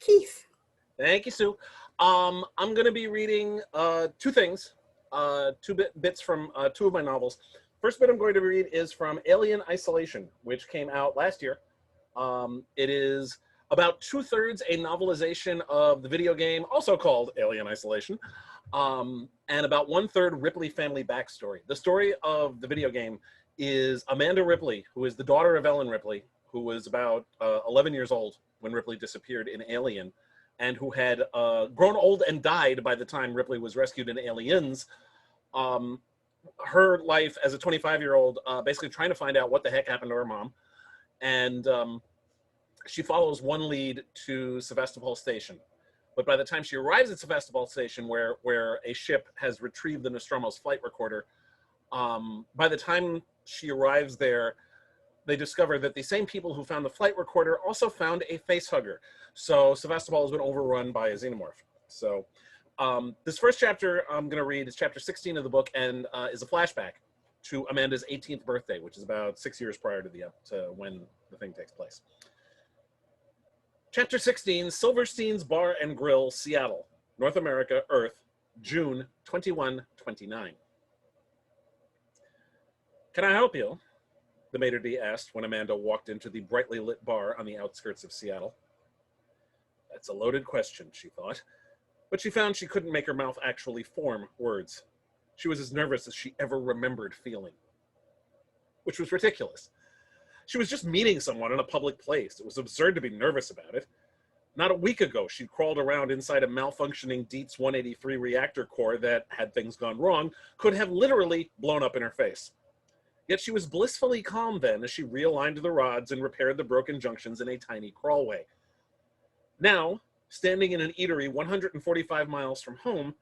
Keith. Thank you, Sue. I'm going to be reading two things, bits from two of my novels. First bit I'm going to read is from Alien Isolation, which came out last year. It is about two-thirds a novelization of the video game, also called Alien Isolation, and about one-third Ripley family backstory. The story of the video game is Amanda Ripley, who is the daughter of Ellen Ripley, who was about 11 years old when Ripley disappeared in Alien, and who had grown old and died by the time Ripley was rescued in Aliens. Her life as a 25-year-old, basically trying to find out what the heck happened to her mom. And she follows one lead to Sevastopol Station. But by the time she arrives at Sevastopol Station, where a ship has retrieved the Nostromo's flight recorder, by the time she arrives there, they discover that the same people who found the flight recorder also found a facehugger. So Sevastopol has been overrun by a xenomorph. So this first chapter I'm going to read is chapter 16 of the book, and is a flashback to Amanda's 18th birthday, which is about 6 years prior to when the thing takes place. Chapter 16, Silverstein's Bar and Grill, Seattle, North America, Earth, June 2129. Can I help you? The maitre d' asked when Amanda walked into the brightly lit bar on the outskirts of Seattle. That's a loaded question, she thought, but she found she couldn't make her mouth actually form words. She was as nervous as she ever remembered feeling, which was ridiculous. She was just meeting someone in a public place. It was absurd to be nervous about it. Not a week ago, she'd crawled around inside a malfunctioning Dietz 183 reactor core that, had things gone wrong, could have literally blown up in her face. Yet she was blissfully calm then as she realigned the rods and repaired the broken junctions in a tiny crawlway. Now, standing in an eatery 145 miles from home,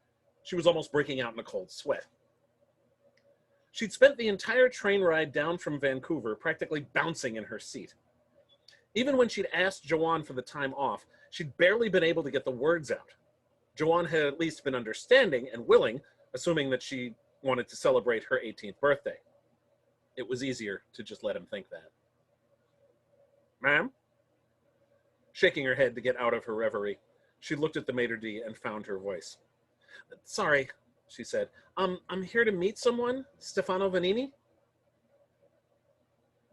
she was almost breaking out in a cold sweat. She'd spent the entire train ride down from Vancouver practically bouncing in her seat. Even when she'd asked Joanne for the time off, she'd barely been able to get the words out. Joanne had at least been understanding and willing, assuming that she wanted to celebrate her 18th birthday. It was easier to just let him think that. Ma'am? Shaking her head to get out of her reverie, she looked at the maitre d' and found her voice. Sorry, she said. I'm here to meet someone, Stefano Vanini?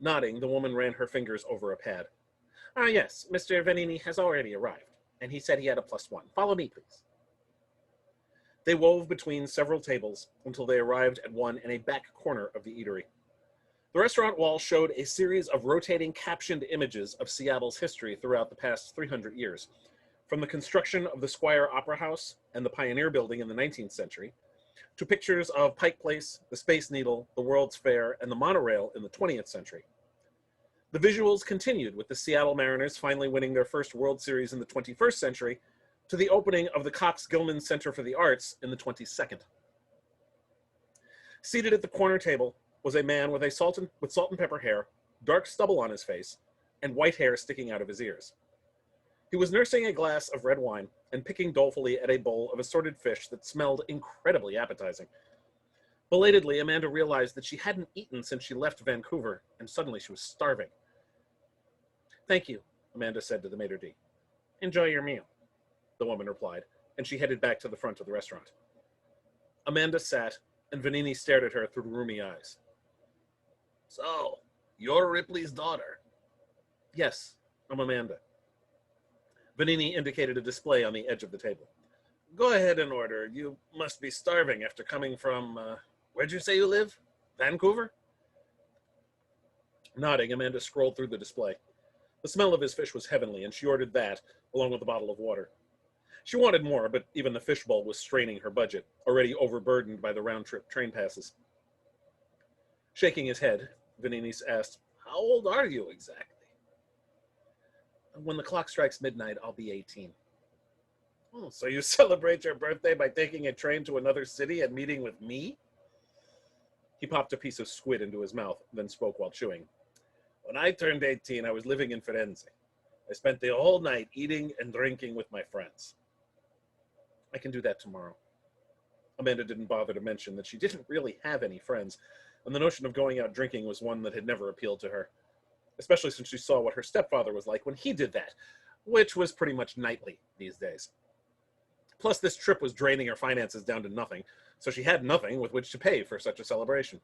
Nodding, the woman ran her fingers over a pad. Yes, Mr. Vanini has already arrived, and he said he had a +1. Follow me, please. They wove between several tables until they arrived at one in a back corner of the eatery. The restaurant wall showed a series of rotating captioned images of Seattle's history throughout the past 300 years, from the construction of the Squire Opera House and the Pioneer Building in the 19th century, to pictures of Pike Place, the Space Needle, the World's Fair, and the monorail in the 20th century. The visuals continued with the Seattle Mariners finally winning their first World Series in the 21st century, to the opening of the Cox-Gilman Center for the Arts in the 22nd. Seated at the corner table was a man with salt and pepper hair, dark stubble on his face, and white hair sticking out of his ears. He was nursing a glass of red wine and picking dolefully at a bowl of assorted fish that smelled incredibly appetizing. Belatedly, Amanda realized that she hadn't eaten since she left Vancouver, and suddenly she was starving. Thank you, Amanda said to the maitre d'. Enjoy your meal, the woman replied, and she headed back to the front of the restaurant. Amanda sat, and Vanini stared at her through rheumy eyes. So, you're Ripley's daughter? Yes, I'm Amanda. Vanini indicated a display on the edge of the table. Go ahead and order. You must be starving after coming from, where'd you say you live? Vancouver? Nodding, Amanda scrolled through the display. The smell of his fish was heavenly, and she ordered that, along with a bottle of water. She wanted more, but even the fishbowl was straining her budget, already overburdened by the round-trip train passes. Shaking his head, Vanini asked, How old are you exactly? When the clock strikes midnight, I'll be 18. Oh, so you celebrate your birthday by taking a train to another city and meeting with me? He popped a piece of squid into his mouth, then spoke while chewing. When I turned 18, I was living in Firenze. I spent the whole night eating and drinking with my friends. I can do that tomorrow. Amanda didn't bother to mention that she didn't really have any friends, and the notion of going out drinking was one that had never appealed to her, especially since she saw what her stepfather was like when he did that. which was pretty much nightly these days. Plus, this trip was draining her finances down to nothing, so she had nothing with which to pay for such a celebration.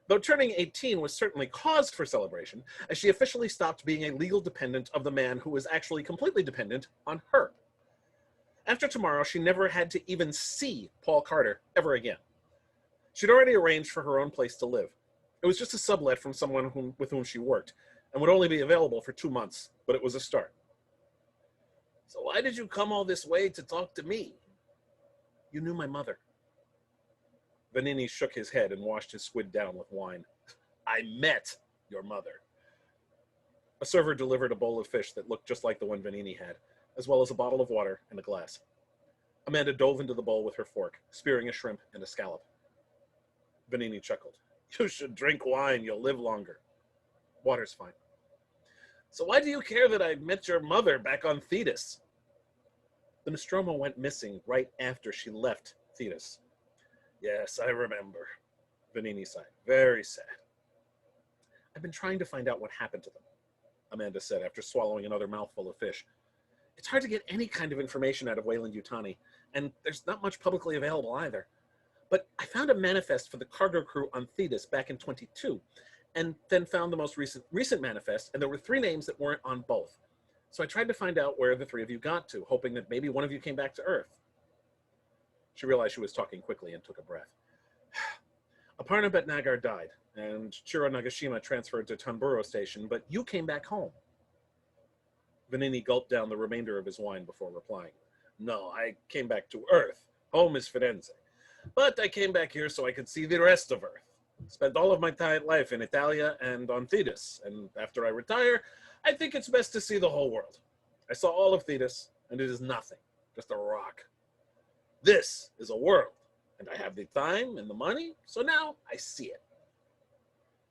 Though turning 18 was certainly cause for celebration, as she officially stopped being a legal dependent of the man who was actually completely dependent on her. After tomorrow, she never had to even see Paul Carter ever again. She'd already arranged for her own place to live. It was just a sublet from someone with whom she worked, and would only be available for 2 months, but it was a start. So why did you come all this way to talk to me? You knew my mother. Vanini shook his head and washed his squid down with wine. I met your mother. A server delivered a bowl of fish that looked just like the one Vanini had, as well as a bottle of water and a glass. Amanda dove into the bowl with her fork, spearing a shrimp and a scallop. Vanini chuckled. You should drink wine, you'll live longer. Water's fine. So why do you care that I met your mother back on Thetis? The Nostromo went missing right after she left Thetis. Yes, I remember. Vanini sighed. Very sad. I've been trying to find out what happened to them, Amanda said after swallowing another mouthful of fish. It's hard to get any kind of information out of Weyland-Yutani, and there's not much publicly available either. But I found a manifest for the cargo crew on Thetis back in 22, and then found the most recent manifest, and there were 3 names that weren't on both. So I tried to find out where the 3 of you got to, hoping that maybe one of you came back to Earth. She realized she was talking quickly and took a breath. Aparna Bhatnagar died, and Chiro Nagashima transferred to Tonburo Station, but you came back home. Vanini gulped down the remainder of his wine before replying. No, I came back to Earth. Home is Firenze. But I came back here so I could see the rest of Earth. Spent all of my life in Italia and on Thetis, and after I retire, I think it's best to see the whole world. I saw all of Thetis, and it is nothing, just a rock. This is a world, and I have the time and the money, so now I see it.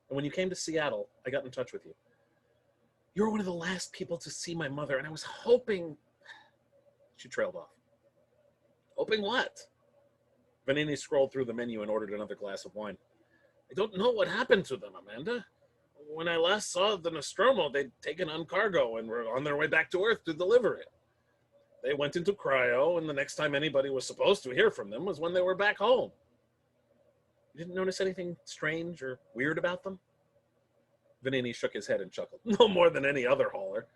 And when you came to Seattle, I got in touch with you. You were one of the last people to see my mother, and I was hoping... She trailed off. Hoping what? Vanini scrolled through the menu and ordered another glass of wine. I don't know what happened to them, Amanda. When I last saw the Nostromo, they'd taken on cargo and were on their way back to Earth to deliver it. They went into cryo, and the next time anybody was supposed to hear from them was when they were back home. You didn't notice anything strange or weird about them? Vanini shook his head and chuckled. No more than any other hauler,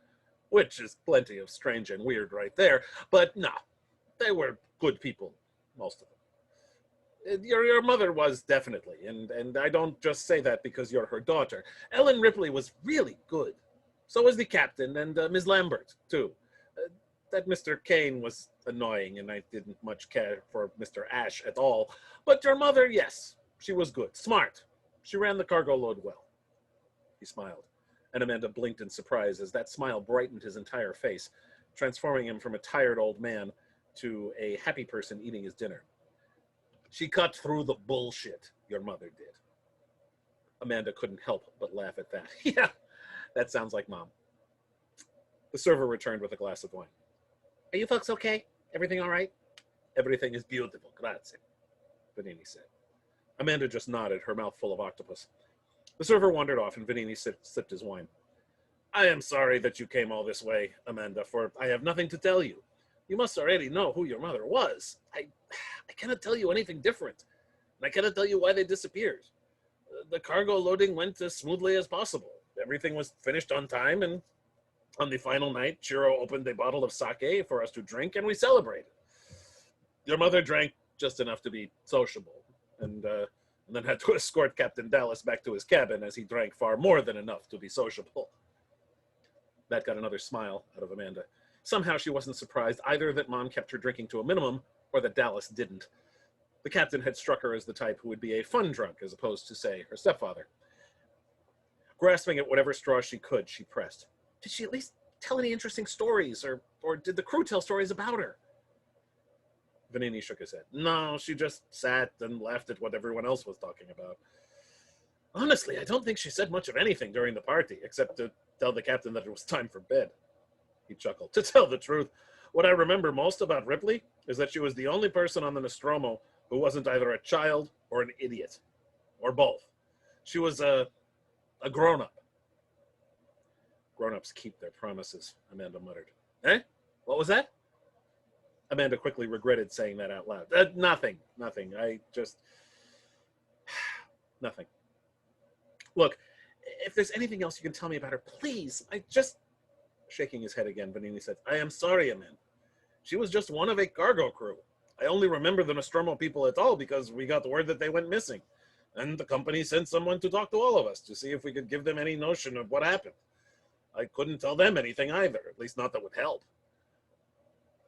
which is plenty of strange and weird right there. But no, they were good people, most of them. Your mother was definitely, and I don't just say that because you're her daughter. Ellen Ripley was really good. So was the captain and Ms. Lambert, too. That Mr. Kane was annoying, and I didn't much care for Mr. Ash at all. But your mother, yes, she was good, smart. She ran the cargo load well. He smiled, and Amanda blinked in surprise as that smile brightened his entire face, transforming him from a tired old man to a happy person eating his dinner. She cut through the bullshit, your mother did. Amanda couldn't help but laugh at that. Yeah, that sounds like Mom. The server returned with a glass of wine. Are you folks okay? Everything all right? Everything is beautiful, grazie, Vanini said. Amanda just nodded, her mouth full of octopus. The server wandered off, and Vanini sipped his wine. I am sorry that you came all this way, Amanda, for I have nothing to tell you. You must already know who your mother was. I cannot tell you anything different, and I cannot tell you why they disappeared. The cargo loading went as smoothly as possible. Everything was finished on time, and on the final night, Chiro opened a bottle of sake for us to drink, and we celebrated. Your mother drank just enough to be sociable, and then had to escort Captain Dallas back to his cabin as he drank far more than enough to be sociable. That got another smile out of Amanda. Somehow she wasn't surprised either that Mom kept her drinking to a minimum or that Dallas didn't. The captain had struck her as the type who would be a fun drunk as opposed to, say, her stepfather. Grasping at whatever straw she could, she pressed. Did she at least tell any interesting stories, or did the crew tell stories about her? Vanini shook his head. No, she just sat and laughed at what everyone else was talking about. Honestly, I don't think she said much of anything during the party, except to tell the captain that it was time for bed. He chuckled. To tell the truth, what I remember most about Ripley is that she was the only person on the Nostromo who wasn't either a child or an idiot, or both. She was a grown-up. Grown-ups keep their promises, Amanda muttered. Eh? What was that? Amanda quickly regretted saying that out loud. Nothing. I just... Nothing. Look, if there's anything else you can tell me about her, please. Shaking his head again, Vanini said, I am sorry, Amanda. She was just one of a cargo crew. I only remember the Nostromo people at all because we got the word that they went missing. And the company sent someone to talk to all of us to see if we could give them any notion of what happened. I couldn't tell them anything either, at least not that would help.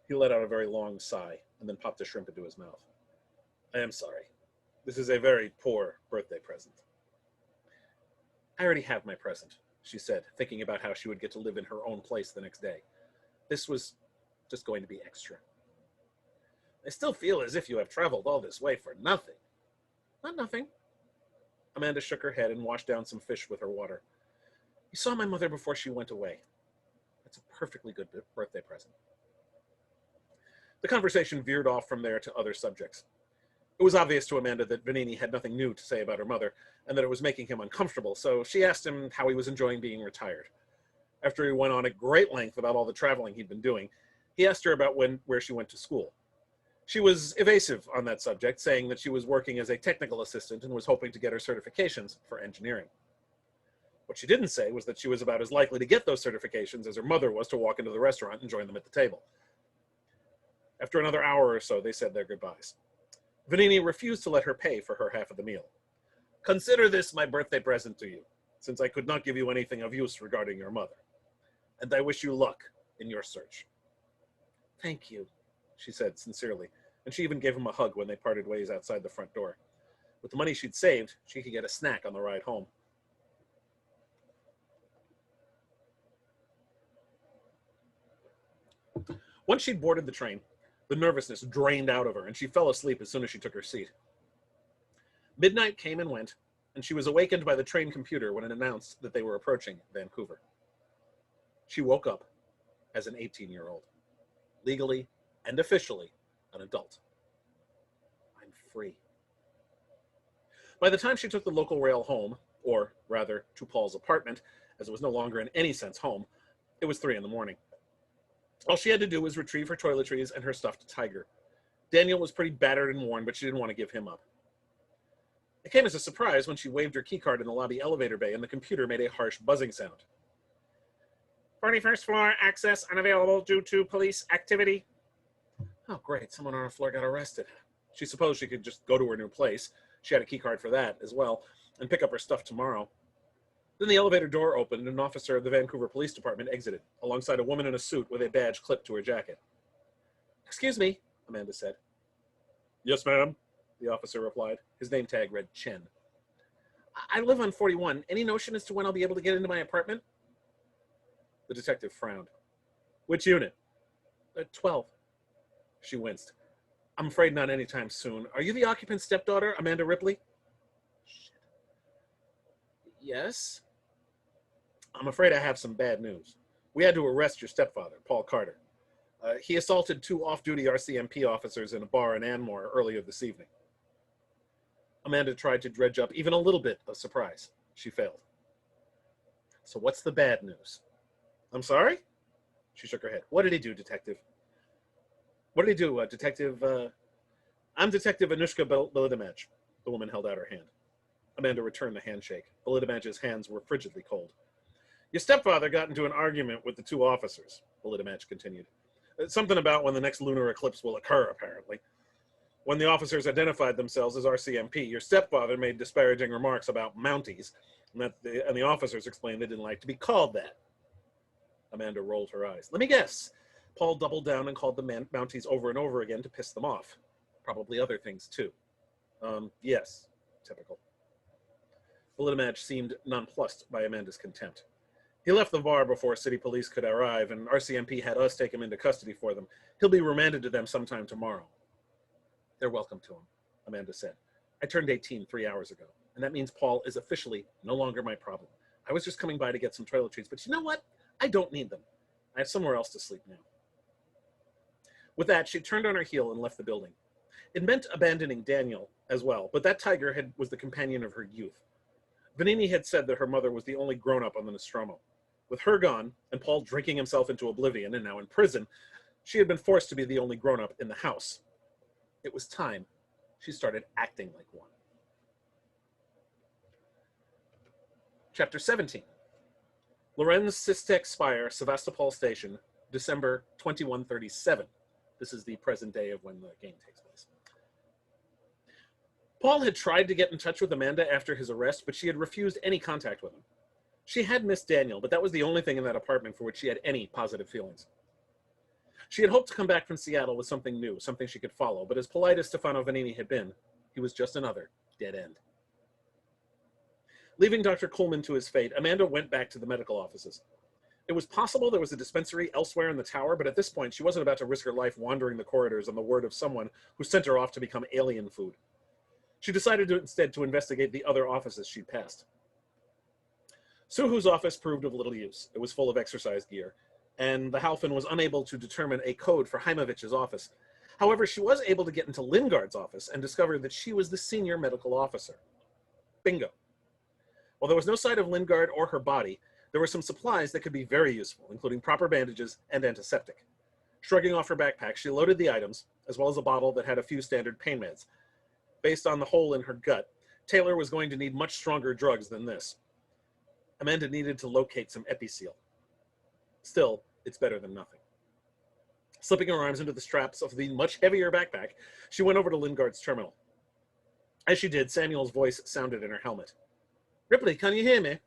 He let out a very long sigh and then popped a shrimp into his mouth. I am sorry. This is a very poor birthday present. I already have my present, she said, thinking about how she would get to live in her own place the next day. This was just going to be extra. I still feel as if you have traveled all this way for nothing. Not nothing. Amanda shook her head and washed down some fish with her water. You saw my mother before she went away. That's a perfectly good birthday present. The conversation veered off from there to other subjects. It was obvious to Amanda that Vanini had nothing new to say about her mother, and that it was making him uncomfortable, so she asked him how he was enjoying being retired. After he went on at great length about all the traveling he'd been doing, he asked her about where she went to school. She was evasive on that subject, saying that she was working as a technical assistant and was hoping to get her certifications for engineering. What she didn't say was that she was about as likely to get those certifications as her mother was to walk into the restaurant and join them at the table. After another hour or so, they said their goodbyes. Vanini refused to let her pay for her half of the meal. Consider this my birthday present to you, since I could not give you anything of use regarding your mother. And I wish you luck in your search. Thank you, she said sincerely, and she even gave him a hug when they parted ways outside the front door. With the money she'd saved, she could get a snack on the ride home. Once she'd boarded the train, the nervousness drained out of her, and she fell asleep as soon as she took her seat. Midnight came and went, and she was awakened by the train computer when it announced that they were approaching Vancouver. She woke up as an 18-year-old, legally and officially an adult. I'm free. By the time she took the local rail home, or rather to Paul's apartment, as it was no longer in any sense home, it was 3 a.m. All she had to do was retrieve her toiletries and her stuffed tiger. Daniel was pretty battered and worn, but she didn't want to give him up. It came as a surprise when she waved her keycard in the lobby elevator bay and the computer made a harsh buzzing sound. 41st floor access unavailable due to police activity. Oh, great. Someone on our floor got arrested. She supposed she could just go to her new place. She had a keycard for that as well, and pick up her stuff tomorrow. Then the elevator door opened and an officer of the Vancouver Police Department exited, alongside a woman in a suit with a badge clipped to her jacket. Excuse me, Amanda said. Yes, ma'am, the officer replied. His name tag read Chen. I live on 41. Any notion as to when I'll be able to get into my apartment? The detective frowned. Which unit? 12. She winced. I'm afraid not anytime soon. Are you the occupant's stepdaughter, Amanda Ripley? Shit. Yes. I'm afraid I have some bad news. We had to arrest your stepfather, Paul Carter. He assaulted 2 off-duty RCMP officers in a bar in Anmore earlier this evening. Amanda tried to dredge up even a little bit of surprise. She failed. So what's the bad news? I'm sorry? She shook her head. What did he do, detective? What did he do, detective? I'm Detective Anushka Belidamaj. The woman held out her hand. Amanda returned the handshake. Belidamaj's hands were frigidly cold. Your stepfather got into an argument with the 2 officers, Belidamaj continued. Something about when the next lunar eclipse will occur, apparently. When the officers identified themselves as RCMP, your stepfather made disparaging remarks about Mounties, and the officers explained they didn't like to be called that. Amanda rolled her eyes. Let me guess. Paul doubled down and called the Mounties over and over again to piss them off. Probably other things, too. Yes. Typical. Belidamaj seemed nonplussed by Amanda's contempt. He left the bar before city police could arrive, and RCMP had us take him into custody for them. He'll be remanded to them sometime tomorrow. They're welcome to him, Amanda said. I turned 18 3 hours ago, and that means Paul is officially no longer my problem. I was just coming by to get some toiletries, but you know what? I don't need them. I have somewhere else to sleep now. With that, she turned on her heel and left the building. It meant abandoning Daniel as well, but that tiger was the companion of her youth. Vanini had said that her mother was the only grown-up on the Nostromo. With her gone, and Paul drinking himself into oblivion and now in prison, she had been forced to be the only grown-up in the house. It was time she started acting like one. Chapter 17. Lorenz Sistek Spire, Sevastopol Station, December 2137. This is the present day of when the game takes place. Paul had tried to get in touch with Amanda after his arrest, but she had refused any contact with him. She had missed Daniel, but that was the only thing in that apartment for which she had any positive feelings. She had hoped to come back from Seattle with something new, something she could follow, but as polite as Stefano Vanini had been, he was just another dead end. Leaving Dr. Kuhlman to his fate, Amanda went back to the medical offices. It was possible there was a dispensary elsewhere in the tower, but at this point, she wasn't about to risk her life wandering the corridors on the word of someone who sent her off to become alien food. She decided instead to investigate the other offices she'd passed. Suhu's office proved of little use. It was full of exercise gear, and the Halfin was unable to determine a code for Heimovitch's office. However, she was able to get into Lingard's office and discovered that she was the senior medical officer. Bingo. While there was no sight of Lingard or her body, there were some supplies that could be very useful, including proper bandages and antiseptic. Shrugging off her backpack, she loaded the items, as well as a bottle that had a few standard pain meds. Based on the hole in her gut, Taylor was going to need much stronger drugs than this. Amanda needed to locate some Episeal. Still, it's better than nothing. Slipping her arms into the straps of the much heavier backpack, she went over to Lingard's terminal. As she did, Samuel's voice sounded in her helmet. "Ripley, can you hear me?"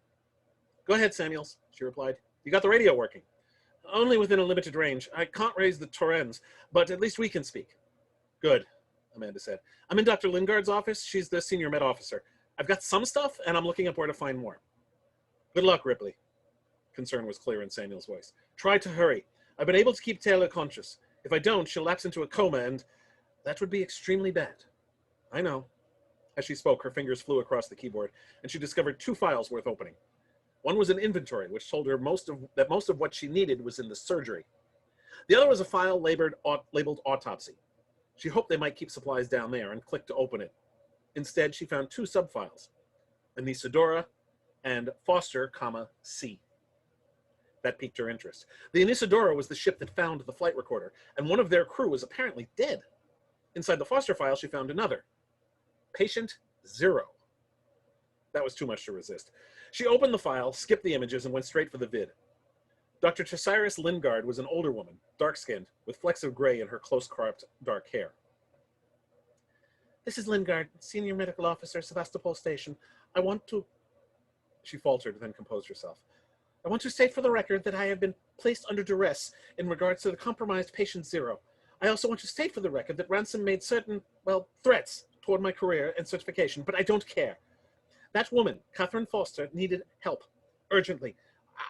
"Go ahead, Samuels," she replied. "You got the radio working?" "Only within a limited range. I can't raise the torrens, but at least we can speak." "Good," Amanda said. "I'm in Dr. Lingard's office. She's the senior med officer. I've got some stuff, and I'm looking up where to find more." "Good luck, Ripley." Concern was clear in Samuel's voice. "Try to hurry. I've been able to keep Taylor conscious. If I don't, she'll lapse into a coma, and that would be extremely bad." "I know." As she spoke, her fingers flew across the keyboard, and she discovered 2 files worth opening. One was an inventory, which told her that most of what she needed was in the surgery. The other was a file labeled autopsy. She hoped they might keep supplies down there and clicked to open it. Instead, she found 2 subfiles, Anisadora and Foster, C. That piqued her interest. The Anisadora was the ship that found the flight recorder, and one of their crew was apparently dead. Inside the Foster file, she found another. Patient 0. That was too much to resist. She opened the file, skipped the images, and went straight for the vid. Dr. Tessiris Lingard was an older woman, dark-skinned, with flecks of gray in her close-cropped dark hair. "This is Lingard, senior medical officer, Sevastopol Station. I want to..." She faltered, then composed herself. "I want to state for the record that I have been placed under duress in regards to the compromised patient 0. I also want to state for the record that Ransom made certain, threats toward my career and certification, but I don't care. That woman, Catherine Foster, needed help, urgently.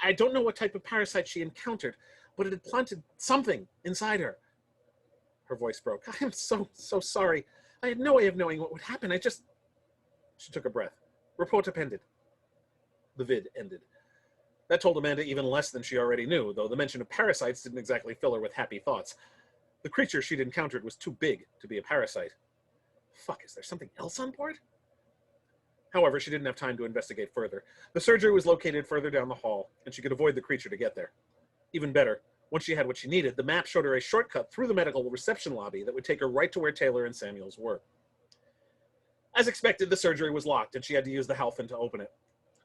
I don't know what type of parasite she encountered, but it had planted something inside her." Her voice broke. "I am so sorry. I had no way of knowing what would happen. She took a breath. "Report appended." The vid ended. That told Amanda even less than she already knew, though the mention of parasites didn't exactly fill her with happy thoughts. The creature she'd encountered was too big to be a parasite. Fuck, is there something else on board? However, she didn't have time to investigate further. The surgery was located further down the hall, and she could avoid the creature to get there. Even better, once she had what she needed, the map showed her a shortcut through the medical reception lobby that would take her right to where Taylor and Samuels were. As expected, the surgery was locked, and she had to use the Halfin to open it.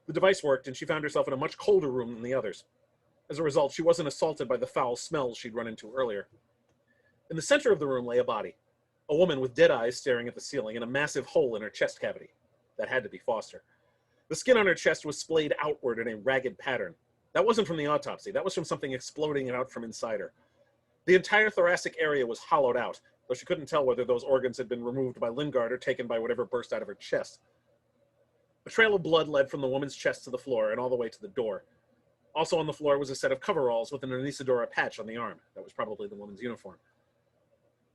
The device worked, and she found herself in a much colder room than the others. As a result, she wasn't assaulted by the foul smells she'd run into earlier. In the center of the room lay a body, a woman with dead eyes staring at the ceiling and a massive hole in her chest cavity. That had to be Foster. The skin on her chest was splayed outward in a ragged pattern. That wasn't from the autopsy. That was from something exploding out from inside her. The entire thoracic area was hollowed out, though she couldn't tell whether those organs had been removed by Lingard or taken by whatever burst out of her chest. A trail of blood led from the woman's chest to the floor and all the way to the door. Also on the floor was a set of coveralls with an Anisadora patch on the arm. That was probably the woman's uniform.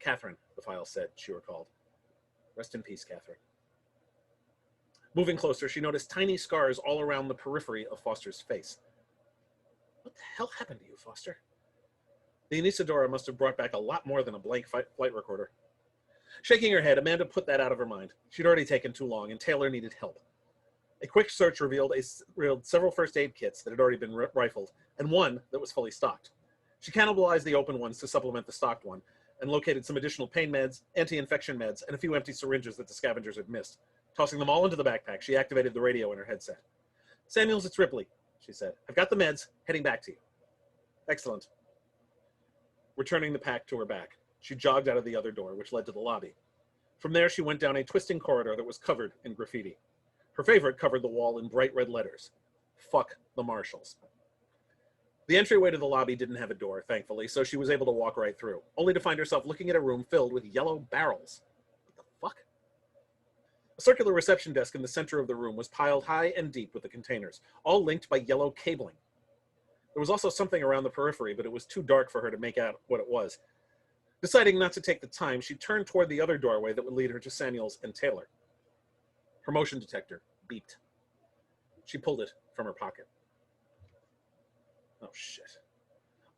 "Catherine," the file said, she recalled. "Rest in peace, Catherine." Moving closer, she noticed tiny scars all around the periphery of Foster's face. "What the hell happened to you, Foster?" The Anisadora must have brought back a lot more than a blank flight recorder. Shaking her head, Amanda put that out of her mind. She'd already taken too long, and Taylor needed help. A quick search revealed several first aid kits that had already been rifled, and one that was fully stocked. She cannibalized the open ones to supplement the stocked one, and located some additional pain meds, anti-infection meds, and a few empty syringes that the scavengers had missed. Tossing them all into the backpack, she activated the radio in her headset. "Samuels, it's Ripley," she said. "I've got the meds, heading back to you." "Excellent." Returning the pack to her back, she jogged out of the other door, which led to the lobby. From there, she went down a twisting corridor that was covered in graffiti. Her favorite covered the wall in bright red letters: "Fuck the Marshals." The entryway to the lobby didn't have a door, thankfully, so she was able to walk right through, only to find herself looking at a room filled with yellow barrels. What the fuck? A circular reception desk in the center of the room was piled high and deep with the containers, all linked by yellow cabling. There was also something around the periphery, but it was too dark for her to make out what it was. Deciding not to take the time, she turned toward the other doorway that would lead her to Samuels and Taylor. Her motion detector beeped. She pulled it from her pocket. Oh, shit.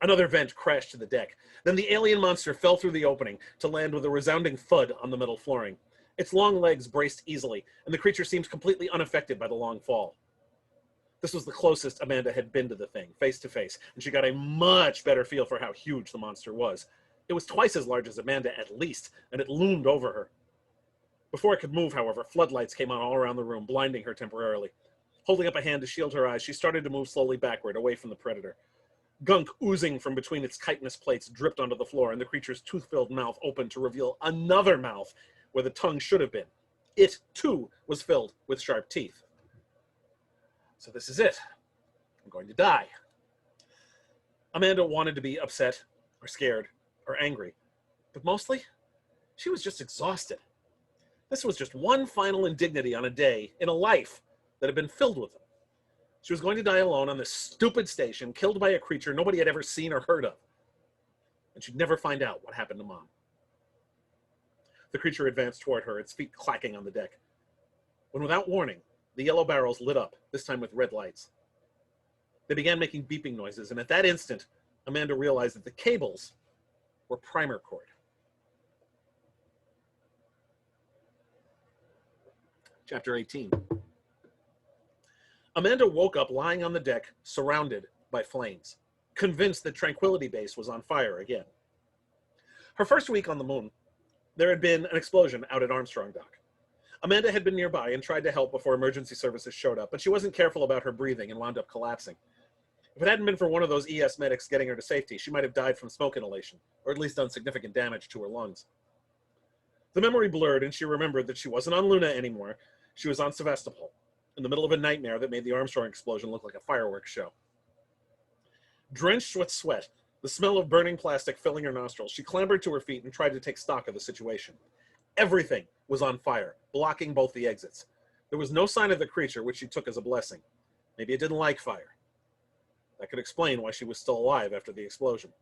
Another vent crashed to the deck. Then the alien monster fell through the opening to land with a resounding thud on the metal flooring. Its long legs braced easily, and the creature seemed completely unaffected by the long fall. This was the closest Amanda had been to the thing, face to face, and she got a much better feel for how huge the monster was. It was twice as large as Amanda, at least, and it loomed over her. Before it could move, however, floodlights came on all around the room, blinding her temporarily. Holding up a hand to shield her eyes, she started to move slowly backward, away from the predator. Gunk oozing from between its chitinous plates dripped onto the floor, and the creature's tooth-filled mouth opened to reveal another mouth where the tongue should have been. It, too, was filled with sharp teeth. So this is it. I'm going to die. Amanda wanted to be upset, or scared, or angry, but mostly, she was just exhausted. This was just one final indignity on a day in a life that had been filled with them. She was going to die alone on this stupid station, killed by a creature nobody had ever seen or heard of. And she'd never find out what happened to Mom. The creature advanced toward her, its feet clacking on the deck. When without warning, the yellow barrels lit up, this time with red lights. They began making beeping noises, and at that instant, Amanda realized that the cables were primer cord. Chapter 18. Amanda woke up lying on the deck, surrounded by flames, convinced that Tranquility Base was on fire again. Her first week on the moon, there had been an explosion out at Armstrong Dock. Amanda had been nearby and tried to help before emergency services showed up, but she wasn't careful about her breathing and wound up collapsing. If it hadn't been for one of those ES medics getting her to safety, she might have died from smoke inhalation, or at least done significant damage to her lungs. The memory blurred, and she remembered that she wasn't on Luna anymore. She was on Sevastopol, in the middle of a nightmare that made the Armstrong explosion look like a fireworks show. Drenched with sweat, the smell of burning plastic filling her nostrils, she clambered to her feet and tried to take stock of the situation. Everything was on fire, blocking both the exits. There was no sign of the creature, which she took as a blessing. Maybe it didn't like fire. That could explain why she was still alive after the explosion.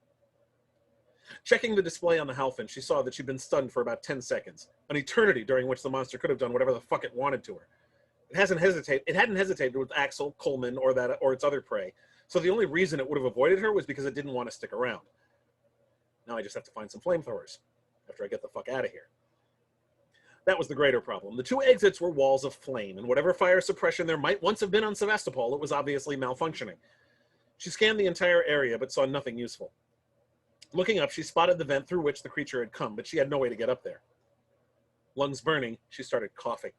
Checking the display on the Halfin, she saw that she'd been stunned for about 10 seconds, an eternity during which the monster could have done whatever the fuck it wanted to her. It hadn't hesitated with Axel, Coleman, or its other prey, so the only reason it would have avoided her was because it didn't want to stick around. Now I just have to find some flamethrowers after I get the fuck out of here. That was the greater problem. The two exits were walls of flame, and whatever fire suppression there might once have been on Sevastopol, it was obviously malfunctioning. She scanned the entire area, but saw nothing useful. Looking up, she spotted the vent through which the creature had come, but she had no way to get up there. Lungs burning, she started coughing.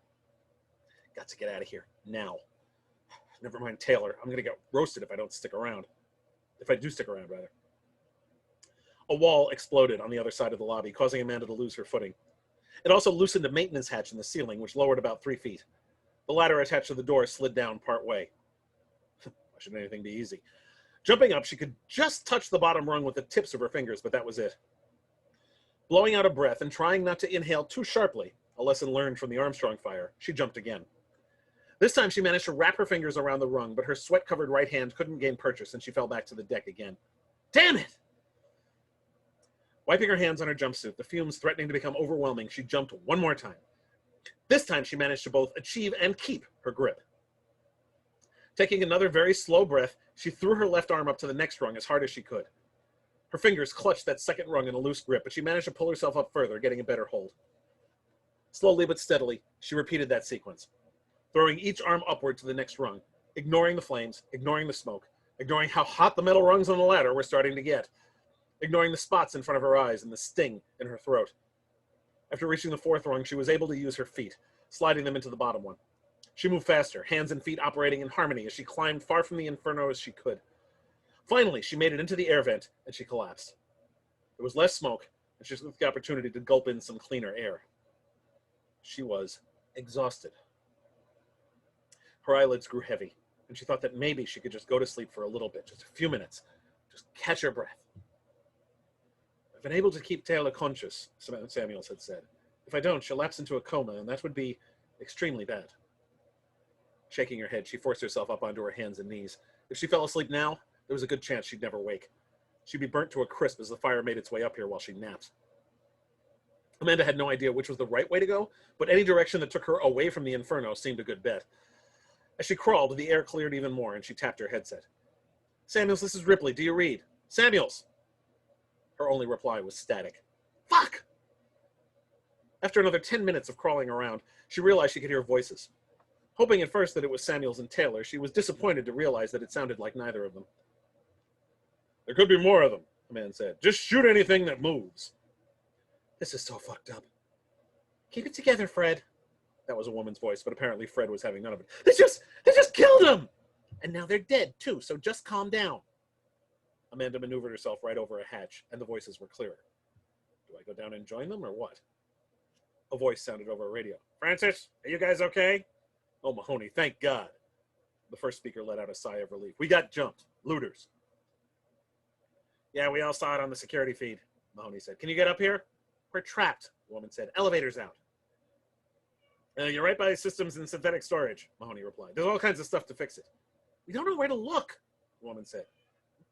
Got to get out of here, now. Never mind Taylor, I'm going to get roasted if I don't stick around. If I do stick around, rather. A wall exploded on the other side of the lobby, causing Amanda to lose her footing. It also loosened a maintenance hatch in the ceiling, which lowered about 3 feet. The ladder attached to the door slid down part way. Why should anything be easy? Jumping up, she could just touch the bottom rung with the tips of her fingers, but that was it. Blowing out a breath and trying not to inhale too sharply, a lesson learned from the Armstrong fire, she jumped again. This time she managed to wrap her fingers around the rung, but her sweat-covered right hand couldn't gain purchase, and she fell back to the deck again. Damn it! Wiping her hands on her jumpsuit, the fumes threatening to become overwhelming, she jumped one more time. This time she managed to both achieve and keep her grip. Taking another very slow breath, she threw her left arm up to the next rung as hard as she could. Her fingers clutched that second rung in a loose grip, but she managed to pull herself up further, getting a better hold. Slowly but steadily, she repeated that sequence. throwing each arm upward to the next rung, ignoring the flames, ignoring the smoke, ignoring how hot the metal rungs on the ladder were starting to get, ignoring the spots in front of her eyes and the sting in her throat. After reaching the fourth rung, she was able to use her feet, sliding them into the bottom one. She moved faster, hands and feet operating in harmony as she climbed far from the inferno as she could. Finally, she made it into the air vent, and she collapsed. There was less smoke, and she took the opportunity to gulp in some cleaner air. She was exhausted. Her eyelids grew heavy, and she thought that maybe she could just go to sleep for a little bit, just a few minutes, just catch her breath. I've been able to keep Taylor conscious, Samuels had said. If I don't, she'll lapse into a coma, and that would be extremely bad. Shaking her head, she forced herself up onto her hands and knees. If she fell asleep now, there was a good chance she'd never wake. She'd be burnt to a crisp as the fire made its way up here while she napped. Amanda had no idea which was the right way to go, but any direction that took her away from the inferno seemed a good bet. As she crawled, the air cleared even more, and she tapped her headset. Samuels, this is Ripley. Do you read? Samuels! Her only reply was static. Fuck! After another 10 minutes of crawling around, she realized she could hear voices. Hoping at first that it was Samuels and Taylor, she was disappointed to realize that it sounded like neither of them. There could be more of them, the man said. Just shoot anything that moves. This is so fucked up. Keep it together, Fred. That was a woman's voice, but apparently Fred was having none of it. They just killed him! And now they're dead, too, so just calm down. Amanda maneuvered herself right over a hatch, and the voices were clearer. Do I go down and join them, or what? A voice sounded over a radio. Francis, are you guys okay? Oh, Mahoney, thank God. The first speaker let out a sigh of relief. We got jumped. Looters. Yeah, we all saw it on the security feed, Mahoney said. Can you get up here? We're trapped, the woman said. Elevator's out. You're right by systems and synthetic storage, Mahoney replied. There's all kinds of stuff to fix it. We don't know where to look, the woman said.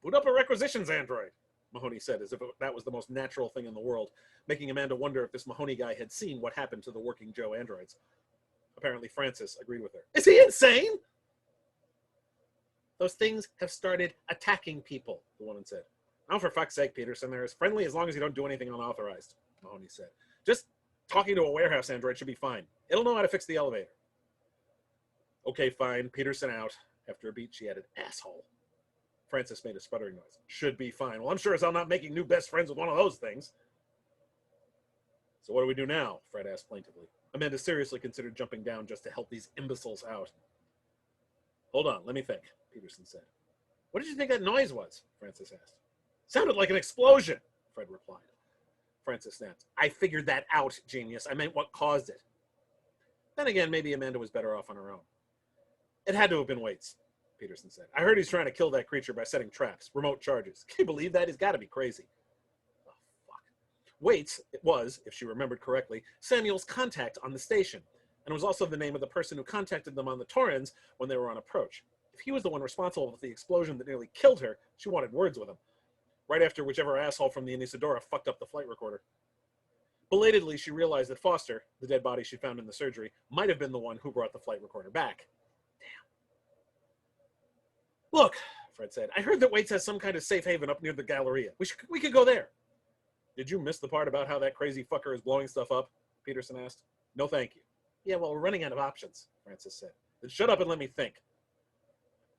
Boot up a requisitions android, Mahoney said, as if that was the most natural thing in the world, making Amanda wonder if this Mahoney guy had seen what happened to the working Joe androids. Apparently Francis agreed with her. Is he insane? Those things have started attacking people, the woman said. Oh, for fuck's sake, Peterson, they're as friendly as long as you don't do anything unauthorized, Mahoney said. Just talking to a warehouse android should be fine. It'll know how to fix the elevator. Okay, fine. Peterson out. After a beat, she added, asshole. Francis made a sputtering noise. Should be fine. Well, I'm sure as hell not making new best friends with one of those things. So what do we do now? Fred asked plaintively. Amanda seriously considered jumping down just to help these imbeciles out. Hold on, let me think, Peterson said. What did you think that noise was? Francis asked. Sounded like an explosion, Fred replied. Francis snapped. I figured that out, genius. I meant what caused it. Then again, maybe Amanda was better off on her own. It had to have been Waits, Peterson said. I heard he's trying to kill that creature by setting traps, remote charges. Can you believe that? He's got to be crazy. Oh, fuck. Waits, it was, if she remembered correctly, Samuel's contact on the station, and was also the name of the person who contacted them on the Torrens when they were on approach. If he was the one responsible for the explosion that nearly killed her, she wanted words with him. Right after whichever asshole from the Anisadora fucked up the flight recorder. Belatedly, she realized that Foster, the dead body she found in the surgery, might have been the one who brought the flight recorder back. Damn. Look, Fred said, I heard that Waits has some kind of safe haven up near the Galleria. We could go there. Did you miss the part about how that crazy fucker is blowing stuff up? Peterson asked. No, thank you. Yeah, well, we're running out of options, Francis said. Then shut up and let me think.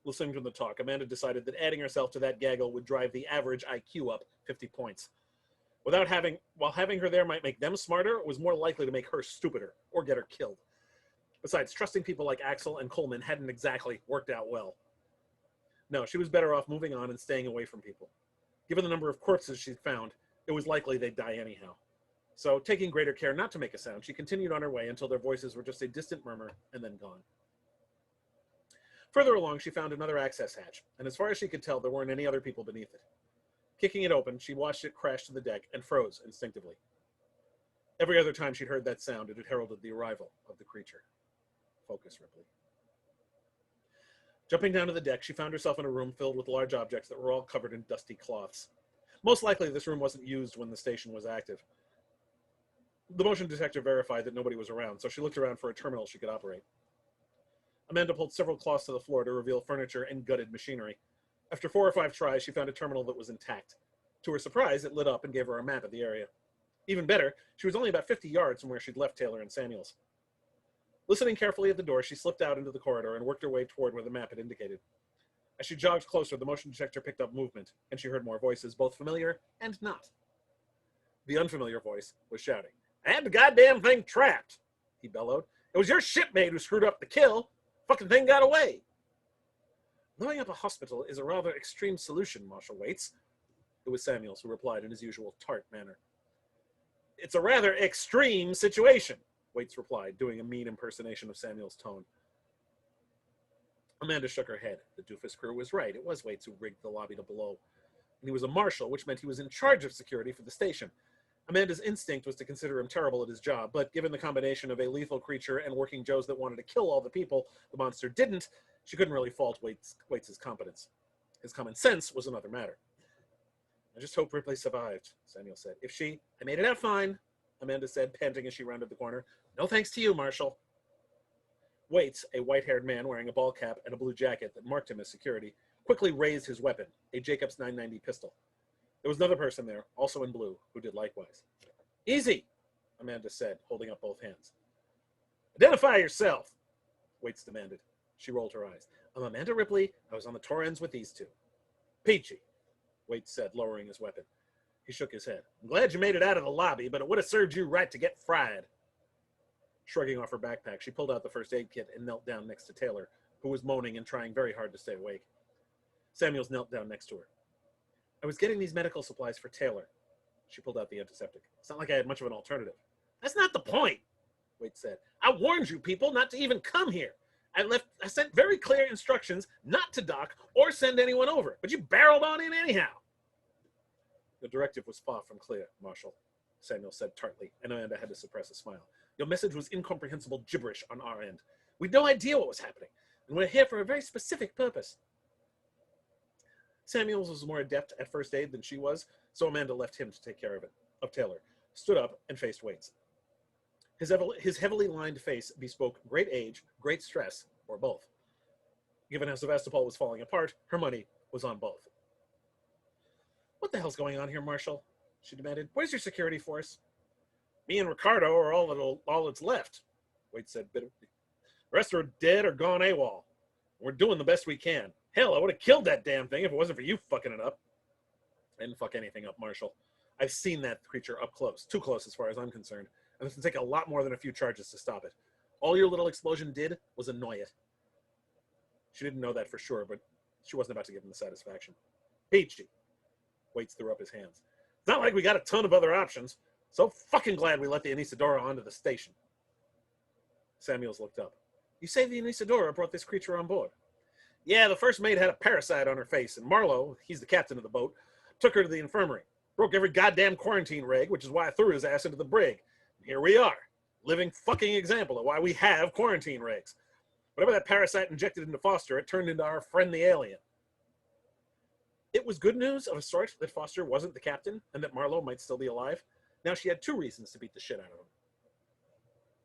Listening to the talk, Amanda decided that adding herself to that gaggle would drive the average IQ up 50 points. While having her there might make them smarter, it was more likely to make her stupider or get her killed. Besides, trusting people like Axel and Coleman hadn't exactly worked out well. No, she was better off moving on and staying away from people. Given the number of corpses she'd found, it was likely they'd die anyhow. So, taking greater care not to make a sound, she continued on her way until their voices were just a distant murmur and then gone. Further along, she found another access hatch, and as far as she could tell, there weren't any other people beneath it. Kicking it open, she watched it crash to the deck and froze instinctively. Every other time she'd heard that sound, it had heralded the arrival of the creature. Focus, Ripley. Jumping down to the deck, she found herself in a room filled with large objects that were all covered in dusty cloths. Most likely, this room wasn't used when the station was active. The motion detector verified that nobody was around, so she looked around for a terminal she could operate. Amanda pulled several cloths to the floor to reveal furniture and gutted machinery. After 4 or 5 tries, she found a terminal that was intact. To her surprise, it lit up and gave her a map of the area. Even better, she was only about 50 yards from where she'd left Taylor and Samuels. Listening carefully at the door, she slipped out into the corridor and worked her way toward where the map had indicated. As she jogged closer, the motion detector picked up movement, and she heard more voices, both familiar and not. The unfamiliar voice was shouting, "I had the goddamn thing trapped," he bellowed. "It was your shipmate who screwed up the kill. Fucking thing got away." "Blowing up a hospital is a rather extreme solution, Marshal Waits." It was Samuels who replied in his usual tart manner. "It's a rather extreme situation," Waits replied, doing a mean impersonation of Samuel's tone. Amanda shook her head. The doofus crew was right. It was Waits who rigged the lobby to blow. And he was a marshal, which meant he was in charge of security for the station. Amanda's instinct was to consider him terrible at his job, but given the combination of a lethal creature and working Joes that wanted to kill all the people the monster didn't, she couldn't really fault Waits' competence. His common sense was another matter. "I just hope Ripley survived," Samuel said. "I made it out fine," Amanda said, panting as she rounded the corner. "No thanks to you, Marshal." Waits, a white-haired man wearing a ball cap and a blue jacket that marked him as security, quickly raised his weapon, a Jacobs 990 pistol. There was another person there, also in blue, who did likewise. "Easy," Amanda said, holding up both hands. "Identify yourself," Waits demanded. She rolled her eyes. "I'm Amanda Ripley. I was on the Torrens with these two." "Peachy," Waits said, lowering his weapon. He shook his head. "I'm glad you made it out of the lobby, but it would have served you right to get fried." Shrugging off her backpack, she pulled out the first aid kit and knelt down next to Taylor, who was moaning and trying very hard to stay awake. Samuels knelt down next to her. "I was getting these medical supplies for Taylor." She pulled out the antiseptic. "It's not like I had much of an alternative." "That's not the point," Waits said. "I warned you people not to even come here. I sent very clear instructions not to dock or send anyone over, but you barreled on in anyhow." "The directive was far from clear, Marshal," Samuel said tartly, and Amanda had to suppress a smile. "Your message was incomprehensible gibberish on our end. We'd no idea what was happening, and we're here for a very specific purpose." Samuels was more adept at first aid than she was, so Amanda left him to take care of Taylor, stood up, and faced Waits. His heavily lined face bespoke great age, great stress, or both. Given how Sevastopol was falling apart, her money was on both. "What the hell's going on here, Marshal?" she demanded. "Where's your security force?" "Me and Ricardo are all that's left," Waits said bitterly. "The rest are dead or gone AWOL. We're doing the best we can. Hell, I would have killed that damn thing if it wasn't for you fucking it up." "I didn't fuck anything up, Marshal. I've seen that creature up close. Too close as far as I'm concerned. And it's going to take a lot more than a few charges to stop it. All your little explosion did was annoy it." She didn't know that for sure, but she wasn't about to give him the satisfaction. "Peachy." Waits threw up his hands. "It's not like we got a ton of other options. So fucking glad we let the Anisadora onto the station." Samuels looked up. "You say the Anisadora brought this creature on board?" "Yeah, the first mate had a parasite on her face, and Marlowe, he's the captain of the boat, took her to the infirmary. Broke every goddamn quarantine reg, which is why I threw his ass into the brig. And here we are. Living fucking example of why we have quarantine regs. Whatever that parasite injected into Foster, it turned into our friend the alien." It was good news of a sort that Foster wasn't the captain and that Marlowe might still be alive. Now she had two reasons to beat the shit out of him.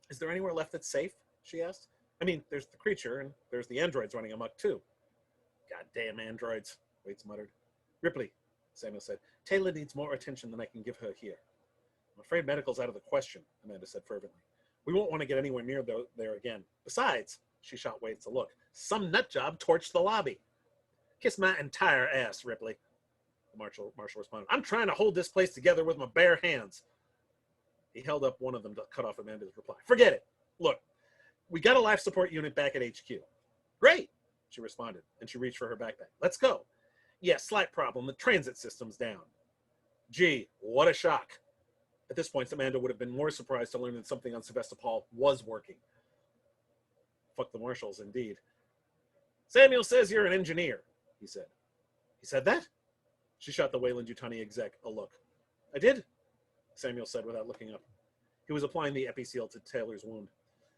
"Is there anywhere left that's safe?" she asked. "I mean, there's the creature, and there's the androids running amok, too." "Goddamn androids," Waits muttered. "Ripley," Samuel said, "Taylor needs more attention than I can give her here." "I'm afraid medical's out of the question," Amanda said fervently. "We won't want to get anywhere near there again. Besides," she shot Waits a look, "some nutjob torched the lobby." "Kiss my entire ass, Ripley," the Marshal responded. "I'm trying to hold this place together with my bare hands." He held up one of them to cut off Amanda's reply. "Forget it. Look, we got a life support unit back at HQ." "Great," she responded, and she reached for her backpack. "Let's go." "Yeah, slight problem. The transit system's down." "Gee, what a shock." At this point, Amanda would have been more surprised to learn that something on Sevastopol was working. Fuck the marshals, indeed. "Samuel says you're an engineer," he said. "He said that?" She shot the Wayland-Yutani exec a look. "I did," Samuel said without looking up. He was applying the episeal to Taylor's wound.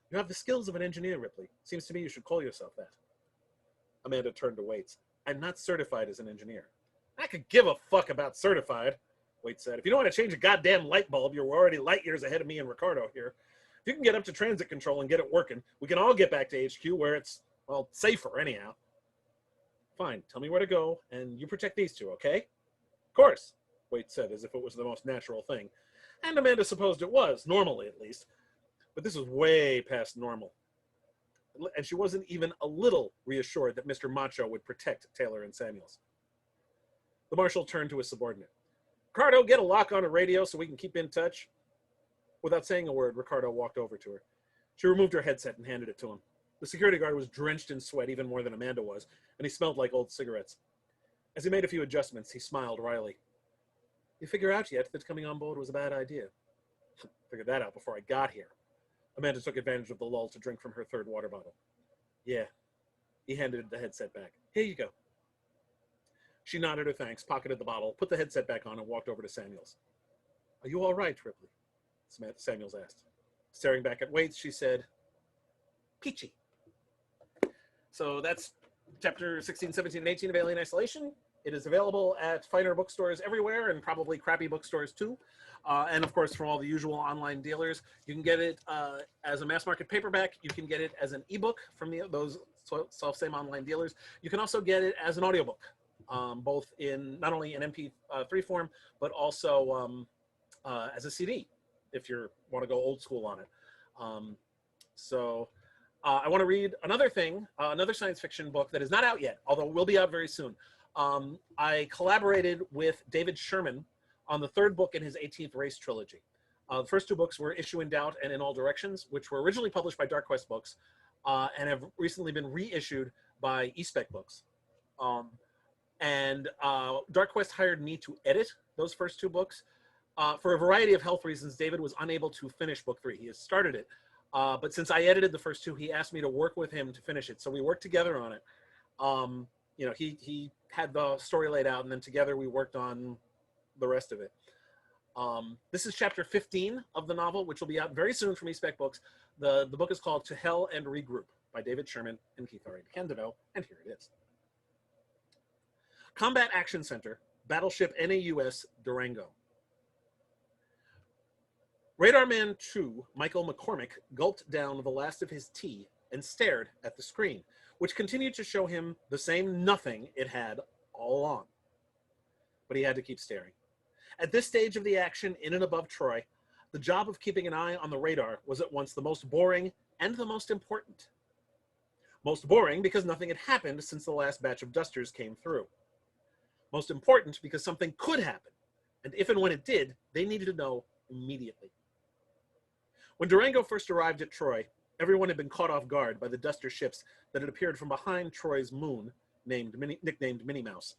"You have the skills of an engineer, Ripley. Seems to me you should call yourself that." Amanda turned to Waits. "I'm not certified as an engineer." "I could give a fuck about certified," Waits said. "If you don't want to change a goddamn light bulb, you're already light years ahead of me and Ricardo here. If you can get up to transit control and get it working, we can all get back to HQ where it's, well, safer anyhow." "Fine, tell me where to go, and you protect these two, okay?" "Of course," Waits said, as if it was the most natural thing. And Amanda supposed it was, normally at least. But this was way past normal. and she wasn't even a little reassured that Mr. Macho would protect Taylor and Samuels. The marshal turned to his subordinate. Ricardo, get a lock on a radio so we can keep in touch. Without saying a word, Ricardo walked over to her. She removed her headset and handed it to him. The security guard was drenched in sweat, even more than Amanda was, and he smelled like old cigarettes. As he made a few adjustments, he smiled wryly. You figure out yet that coming on board was a bad idea? Figured that out before I got here. Amanda took advantage of the lull to drink from her third water bottle. Yeah. He handed the headset back. Here you go. She nodded her thanks, pocketed the bottle, put the headset back on, and walked over to Samuels. Are you all right, Ripley? Samuels asked. Staring back at Waits, she said, Peachy. So that's chapter 16, 17, and 18 of Alien Isolation. It is available at finer bookstores everywhere and probably crappy bookstores too. And of course, from all the usual online dealers. You can get it as a mass market paperback. You can get it as an ebook from those self-same online dealers. You can also get it as an audiobook, both in not only in MP3 form, but also as a CD, if you want to go old school on it. I want to read another thing, another science fiction book that is not out yet, although will be out very soon. I collaborated with David Sherman on the third book in his 18th Race trilogy. The first two books were Issue in Doubt and In All Directions, which were originally published by Dark Quest Books and have recently been reissued by eSpec Books. Dark Quest hired me to edit those first two books. For a variety of health reasons, David was unable to finish book 3. He has started it, but since I edited the first two, he asked me to work with him to finish it. So we worked together on it. He had the story laid out, and then together we worked on the rest of it. This is chapter 15 of the novel, which will be out very soon from eSpec Books. The book is called To Hell and Regroup by David Sherman and Keith R. DeCandido, and here it is. Combat Action Center, Battleship NAUS Durango. Radar Man 2, Michael McCormick, gulped down the last of his tea and stared at the screen, which continued to show him the same nothing it had all along. But he had to keep staring. At this stage of the action in and above Troy, the job of keeping an eye on the radar was at once the most boring and the most important. Most boring because nothing had happened since the last batch of dusters came through. Most important because something could happen, and if and when it did, they needed to know immediately. When Durango first arrived at Troy, everyone had been caught off guard by the duster ships that had appeared from behind Troy's moon, nicknamed Minnie Mouse.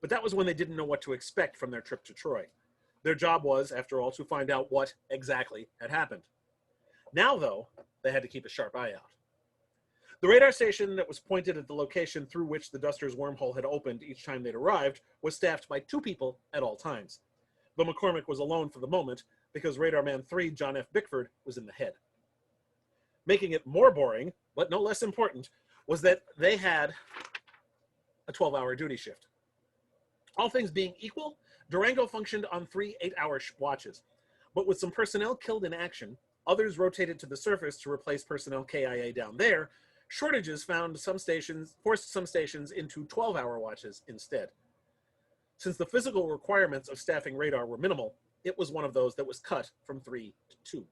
But that was when they didn't know what to expect from their trip to Troy. Their job was, after all, to find out what exactly had happened. Now, though, they had to keep a sharp eye out. The radar station that was pointed at the location through which the duster's wormhole had opened each time they'd arrived was staffed by 2 people at all times. Though McCormick was alone for the moment because Radar Man 3, John F. Bickford, was in the head. Making it more boring, but no less important, was that they had a 12-hour duty shift. All things being equal, Durango functioned on 3 8-hour watches, but with some personnel killed in action, others rotated to the surface to replace personnel KIA down there, shortages forced some stations into 12-hour watches instead. Since the physical requirements of staffing radar were minimal, it was one of those that was cut from 3 to 2.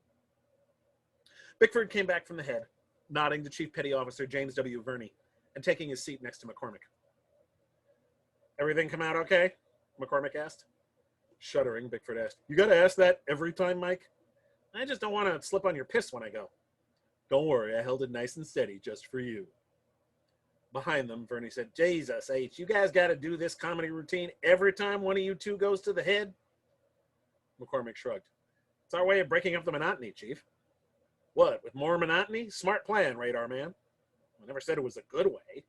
Bickford came back from the head, nodding to Chief Petty Officer James W. Verney and taking his seat next to McCormick. Everything come out okay? McCormick asked. Shuddering, Bickford asked, You gotta ask that every time, Mike? I just don't want to slip on your piss when I go. Don't worry, I held it nice and steady just for you. Behind them, Verney said, Jesus H, you guys got to do this comedy routine every time one of you two goes to the head? McCormick shrugged. It's our way of breaking up the monotony, Chief. What, with more monotony? Smart plan, Radar Man. I never said it was a good way.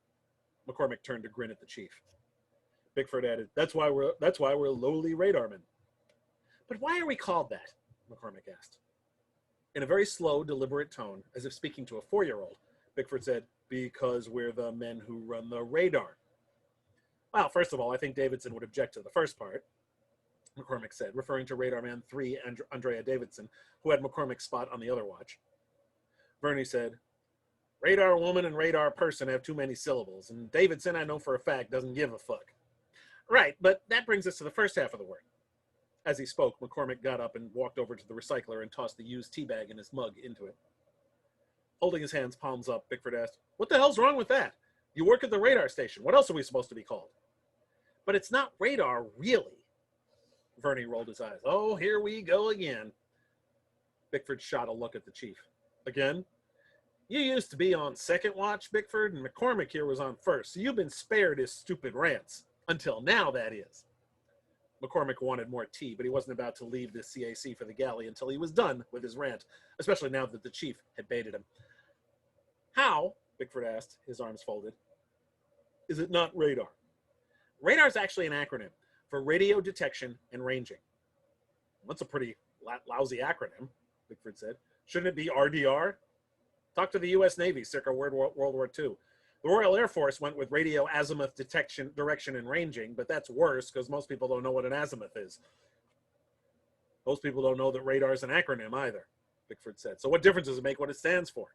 McCormick turned to grin at the Chief. Bickford added, that's why we're lowly radarmen. But why are we called that? McCormick asked. In a very slow, deliberate tone, as if speaking to a 4-year-old, Bickford said, because we're the men who run the radar. Well, first of all, I think Davidson would object to the first part, McCormick said, referring to Radar Man 3, Andrea Davidson, who had McCormick's spot on the other watch. Verney said, radar woman and radar person have too many syllables, and Davidson, I know for a fact, doesn't give a fuck. Right, but that brings us to the first half of the word. As he spoke, McCormick got up and walked over to the recycler and tossed the used tea bag in his mug into it. Holding his hands palms up, Bickford asked, "What the hell's wrong with that? You work at the radar station. What else are we supposed to be called?" "But it's not radar, really." Verney rolled his eyes. "Oh, here we go again." Bickford shot a look at the chief. "Again? You used to be on second watch, Bickford, and McCormick here was on first, so you've been spared his stupid rants. Until now, that is." McCormick wanted more tea, but he wasn't about to leave the CAC for the galley until he was done with his rant, especially now that the chief had baited him. "How," Bickford asked, his arms folded, "is it not radar?" "Radar is actually an acronym for radio detection and ranging." "That's a pretty lousy acronym," Bickford said. "Shouldn't it be RDR? Talk to the U.S. Navy circa World War II. The Royal Air Force went with radio azimuth detection, direction, and ranging, but that's worse because most people don't know what an azimuth is. Most people don't know that radar is an acronym either," Bickford said. "So what difference does it make what it stands for?"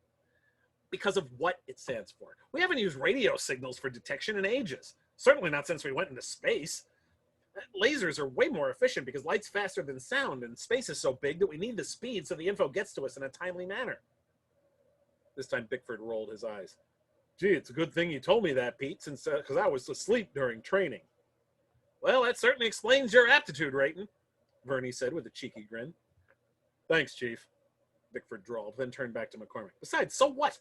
"Because of what it stands for. We haven't used radio signals for detection in ages. Certainly not since we went into space. Lasers are way more efficient because light's faster than sound, and space is so big that we need the speed so the info gets to us in a timely manner." This time Bickford rolled his eyes. "Gee, it's a good thing you told me that, Pete, since because I was asleep during training." "Well, that certainly explains your aptitude rating," Verney said with a cheeky grin. "Thanks, Chief," Bickford drawled, then turned back to McCormick. "Besides, so what?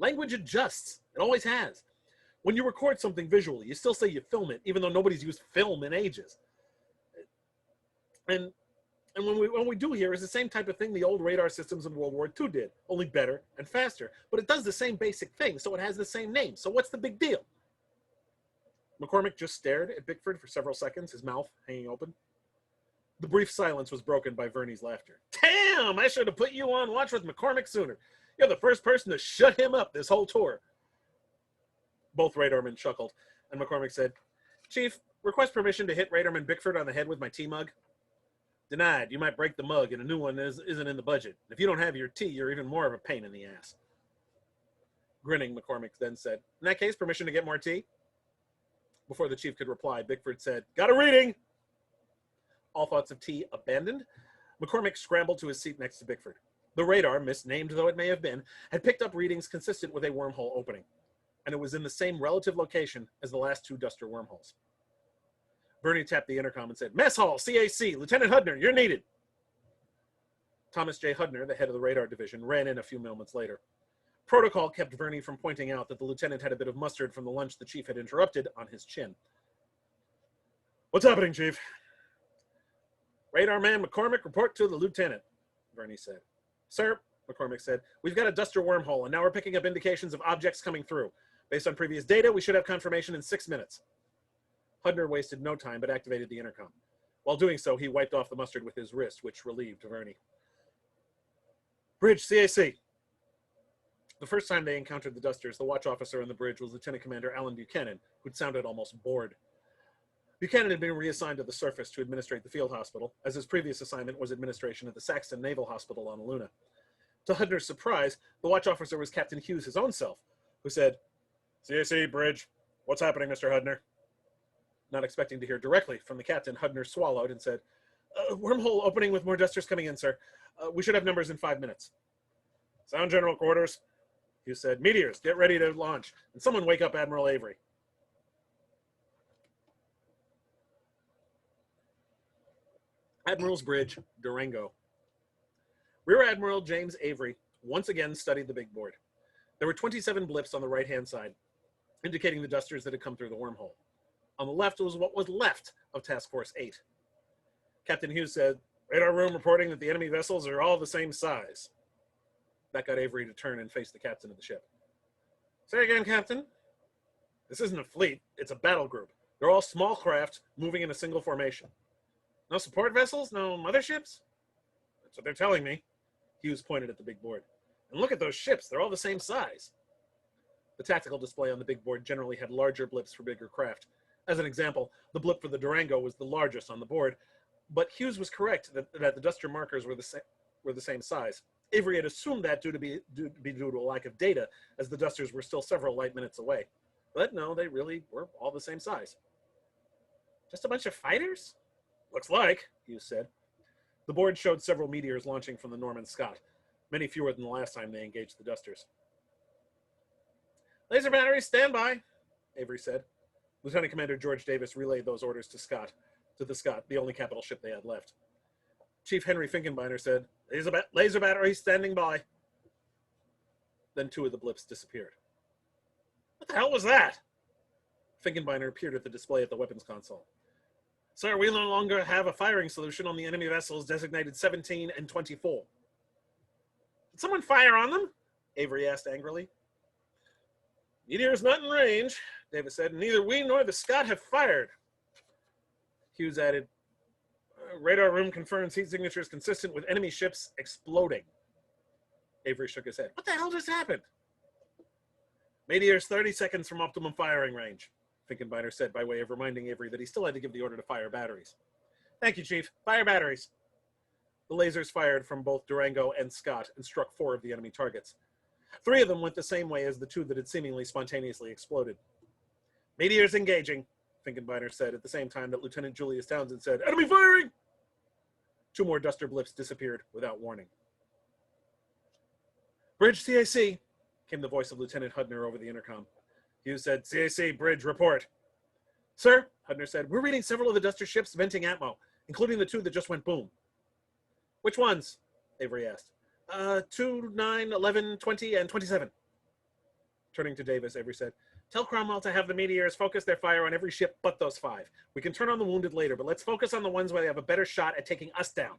Language adjusts. It always has. When you record something visually, you still say you film it, even though nobody's used film in ages. And when we do here is the same type of thing the old radar systems in World War II did, only better and faster. But it does the same basic thing, so it has the same name. So what's the big deal?" McCormick just stared at Bickford for several seconds, his mouth hanging open. The brief silence was broken by Verney's laughter. "Damn, I should have put you on watch with McCormick sooner. You're the first person to shut him up this whole tour." Both radarmen chuckled, and McCormick said, "Chief, request permission to hit Radarman Bickford on the head with my tea mug." "Denied. You might break the mug, and a new one isn't in the budget. If you don't have your tea, you're even more of a pain in the ass." Grinning, McCormick then said, "In that case, permission to get more tea?" Before the chief could reply, Bickford said, "Got a reading!" All thoughts of tea abandoned, McCormick scrambled to his seat next to Bickford. The radar, misnamed though it may have been, had picked up readings consistent with a wormhole opening, and it was in the same relative location as the last two Duster wormholes. Verney tapped the intercom and said, "Mess hall, CAC, Lieutenant Hudner, you're needed." Thomas J. Hudner, the head of the radar division, ran in a few moments later. Protocol kept Verney from pointing out that the lieutenant had a bit of mustard from the lunch the chief had interrupted on his chin. "What's happening, Chief?" "Radar man McCormick, report to the lieutenant," Verney said. "Sir," McCormick said, "we've got a Duster wormhole, and now we're picking up indications of objects coming through. Based on previous data, we should have confirmation in 6 minutes. Hudner wasted no time, but activated the intercom. While doing so, he wiped off the mustard with his wrist, which relieved Verney. "Bridge, CAC." The first time they encountered the Dusters, the watch officer on the bridge was Lieutenant Commander Alan Buchanan, who'd sounded almost bored. Buchanan had been reassigned to the surface to administrate the field hospital, as his previous assignment was administration at the Saxton Naval Hospital on Luna. To Hudner's surprise, the watch officer was Captain Hughes, his own self, who said, "CAC, Bridge. What's happening, Mr. Hudner?" Not expecting to hear directly from the captain, Hudner swallowed and said, "Wormhole opening with more Dusters coming in, sir. We should have numbers in 5 minutes." "Sound general quarters," Hughes said. "Meteors, get ready to launch. And someone wake up Admiral Avery." Admiral's Bridge, Durango. Rear Admiral James Avery once again studied the big board. There were 27 blips on the right-hand side, indicating the Dusters that had come through the wormhole. On the left was what was left of Task Force 8. Captain Hughes said, "Radar room reporting that the enemy vessels are all the same size." That got Avery to turn and face the captain of the ship. "Say again, Captain." "This isn't a fleet, it's a battle group. They're all small craft moving in a single formation." "No support vessels? No motherships?" "That's what they're telling me." Hughes pointed at the big board. "And look at those ships, they're all the same size." The tactical display on the big board generally had larger blips for bigger craft. As an example, the blip for the Durango was the largest on the board, but Hughes was correct that the Duster markers were the same size. Avery had assumed that due to a lack of data, as the Dusters were still several light minutes away. But no, they really were all the same size. "Just a bunch of fighters?" "Looks like," Hughes said. The board showed several meteors launching from the Norman Scott, many fewer than the last time they engaged the Dusters. Laser batteries, stand by, Avery said. Lieutenant Commander George Davis relayed those orders to the Scott, the only capital ship they had left. Chief Henry Finkenbeiner said, laser batteries standing by. Then 2 of the blips disappeared. What the hell was that? Finkenbeiner appeared at the display at the weapons console. Sir, we no longer have a firing solution on the enemy vessels designated 17 and 24. Did someone fire on them? Avery asked angrily. Meteor's not in range, Davis said. Neither we nor the Scott have fired. Hughes added, radar room confirms heat signatures consistent with enemy ships exploding. Avery shook his head. What the hell just happened? Meteor's 30 seconds from optimum firing range, Finkenbeiner said by way of reminding Avery that he still had to give the order to fire batteries. Thank you, Chief. Fire batteries. The lasers fired from both Durango and Scott and struck 4 of the enemy targets. 3 of them went the same way as the 2 that had seemingly spontaneously exploded. Meteor's engaging, Finkenbeiner said at the same time that Lieutenant Julius Townsend said, enemy firing! 2 more Duster blips disappeared without warning. Bridge CAC, came the voice of Lieutenant Hudner over the intercom. Hughes said, CAC, bridge, report. Sir, Hudner said, we're reading several of the Duster ships venting atmo, including the 2 that just went boom. Which ones? Avery asked. 2, 9, 11, 20, and 27. Turning to Davis, Avery said, tell Cromwell to have the Meteors focus their fire on every ship but those 5. We can turn on the wounded later, but let's focus on the ones where they have a better shot at taking us down.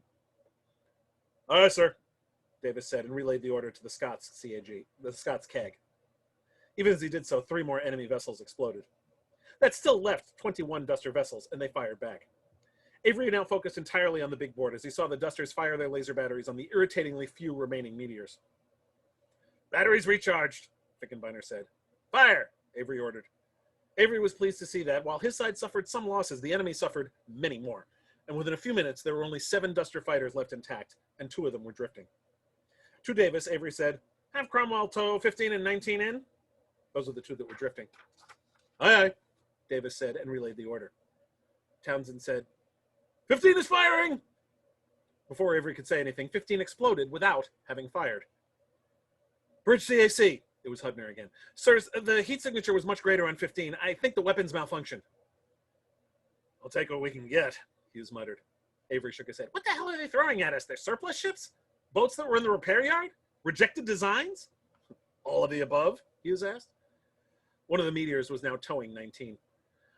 Aye, sir, Davis said, and relayed the order to the Scots CAG. Even as he did so, 3 more enemy vessels exploded. That still left 21 Duster vessels, and they fired back. Avery now focused entirely on the big board as he saw the Dusters fire their laser batteries on the irritatingly few remaining Meteors. Batteries recharged, Finkenbeiner said. Fire, Avery ordered. Avery was pleased to see that, while his side suffered some losses, the enemy suffered many more. And within a few minutes, there were only 7 Duster fighters left intact, and 2 of them were drifting. To Davis, Avery said, have Cromwell tow 15 and 19 in? Those are the 2 that were drifting. Aye, aye, Davis said, and relayed the order. Townsend said, 15 is firing! Before Avery could say anything, 15 exploded without having fired. Bridge CAC, it was Hudner again. Sirs, the heat signature was much greater on 15. I think the weapons malfunctioned. I'll take what we can get, Hughes muttered. Avery shook his head. What the hell are they throwing at us? They're surplus ships? Boats that were in the repair yard? Rejected designs? All of the above, Hughes asked. One of the Meteors was now towing 19.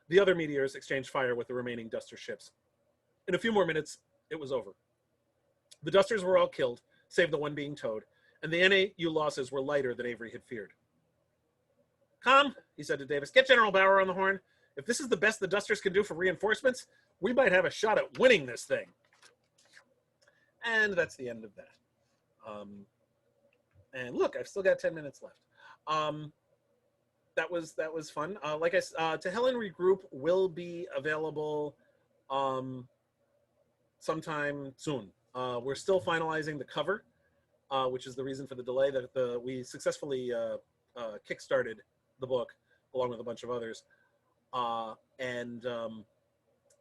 The other Meteors exchanged fire with the remaining Duster ships. In a few more minutes, it was over. The Dusters were all killed, save the one being towed, and the NAU losses were lighter than Avery had feared. Come, he said to Davis, get General Bauer on the horn. If this is the best the Dusters can do for reinforcements, we might have a shot at winning this thing. And that's the end of that. And look, I've still got 10 minutes left. That was fun. Like To Hell and Regroup will be available sometime soon. We're still finalizing the cover, which is the reason for the delay. That we successfully kickstarted the book along with a bunch of others, and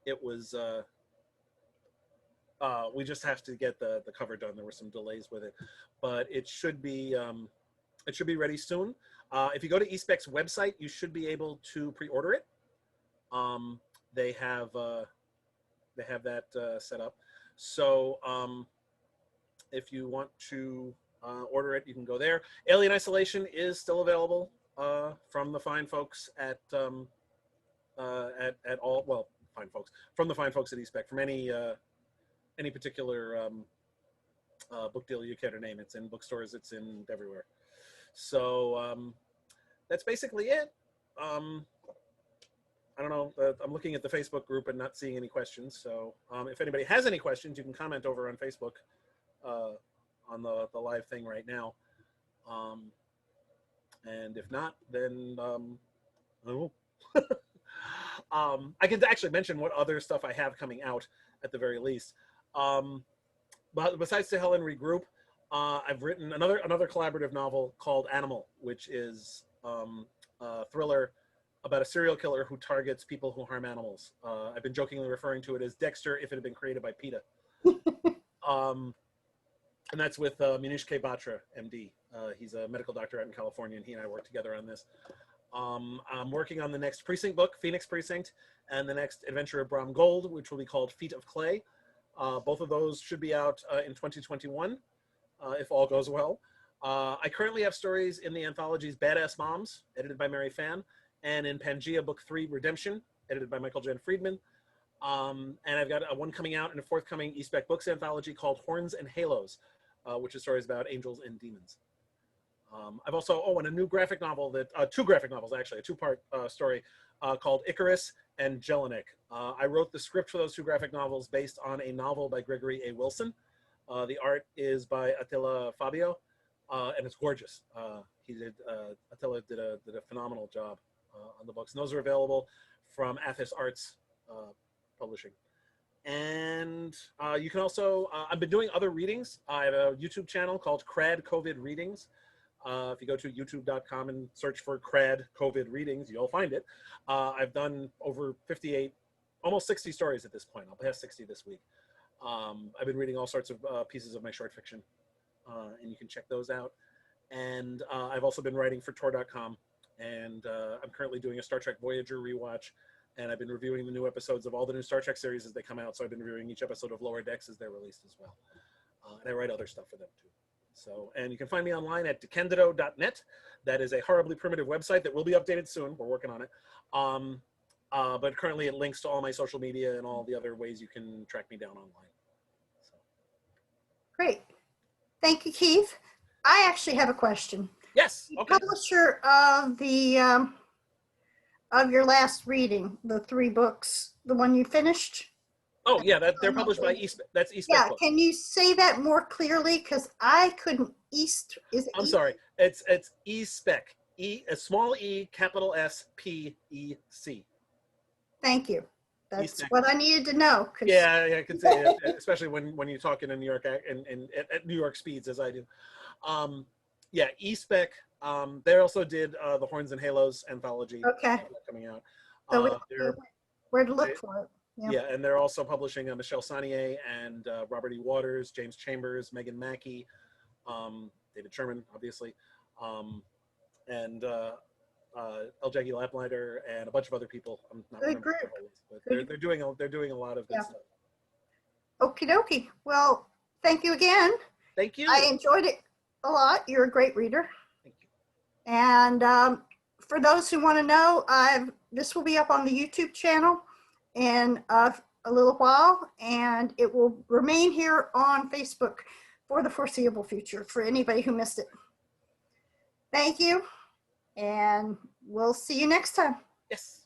it was. We just have to get the cover done. There were some delays with it, but it should be ready soon. If you go to eSpec's website, you should be able to pre-order it. They have that set up. So if you want to order it, you can go there. Alien Isolation is still available from the fine folks at all. Well, fine folks from the fine folks at eSpec. From any particular book deal you care to name. It's in bookstores. It's in everywhere. So that's basically it. I don't know. I'm looking at the Facebook group and not seeing any questions. So if anybody has any questions, you can comment over on Facebook on the live thing right now. And if not, then I can actually mention what other stuff I have coming out at the very least. But besides To Hell and Regroup, I've written another collaborative novel called Animal, which is a thriller about a serial killer who targets people who harm animals. I've been jokingly referring to it as Dexter if it had been created by PETA. And that's with Munish K. Batra, MD. He's a medical doctor out in California, and he and I work together on this. I'm working on the next Precinct book, Phoenix Precinct, and the next Adventure of Brom Gold, which will be called Feet of Clay. Both of those should be out in 2021, if all goes well. I currently have stories in the anthologies Badass Moms, edited by Mary Fan, and in Pangea Book 3, Redemption, edited by Michael Jan Friedman. And I've got one coming out in a forthcoming Eastbeck Books anthology called Horns and Halos, which is stories about angels and demons. I've also, and a new graphic novel that, two graphic novels actually, a two-part story called Icarus and Jelinek. I wrote the script for those two graphic novels based on a novel by Gregory A. Wilson. The art is by Attila Fabio, and it's gorgeous. Attila did a phenomenal job on the books, and those are available from Athos Arts Publishing. And you can also, I've been doing other readings. I have a YouTube channel called Crad COVID Readings. If you go to youtube.com and search for Crad COVID Readings, you'll find it. I've done over 58, almost 60 stories at this point. I'll pass 60 this week. I've been reading all sorts of pieces of my short fiction, and you can check those out. And I've also been writing for Tor.com, and I'm currently doing a Star Trek Voyager rewatch, and I've been reviewing the new episodes of all the new Star Trek series as they come out, so I've been reviewing each episode of Lower Decks as they're released as well. And I write other stuff for them too. So, and you can find me online at DeCandido.net. That is a horribly primitive website that will be updated soon. We're working on it. But currently it links to all my social media and all the other ways you can track me down online. So. Great. Thank you, Keith. I actually have a question. Yes. The okay. publisher of your last reading, the 3 books, the one you finished? Oh yeah, they're published by that's Eastbeck Yeah, Books. can you say that more clearly? Because I couldn't I'm sorry. It's Eastbeck. A small E, capital S, P, E, C. Thank you. That's Eastbeck. what I needed to know. Yeah, I can say it, especially when you talk in a New York and at New York speeds as I do. Yeah, Eastbeck. They also did the Horns and Halos anthology. Okay. Coming out. So where to look for it? Yeah, and they're also publishing Michelle Sanier and Robert E. Waters, James Chambers, Megan Mackey, David Sherman, obviously, and L. Jackie Laplighter, and a bunch of other people. I'm not Good group. But they're doing a lot of good stuff. Okie dokie. Well, thank you again. Thank you. I enjoyed it a lot. You're a great reader. Thank you. And for those who want to know, this will be up on the YouTube channel in a little while, and it will remain here on Facebook for the foreseeable future for anybody who missed it. Thank you, and we'll see you next time. Yes.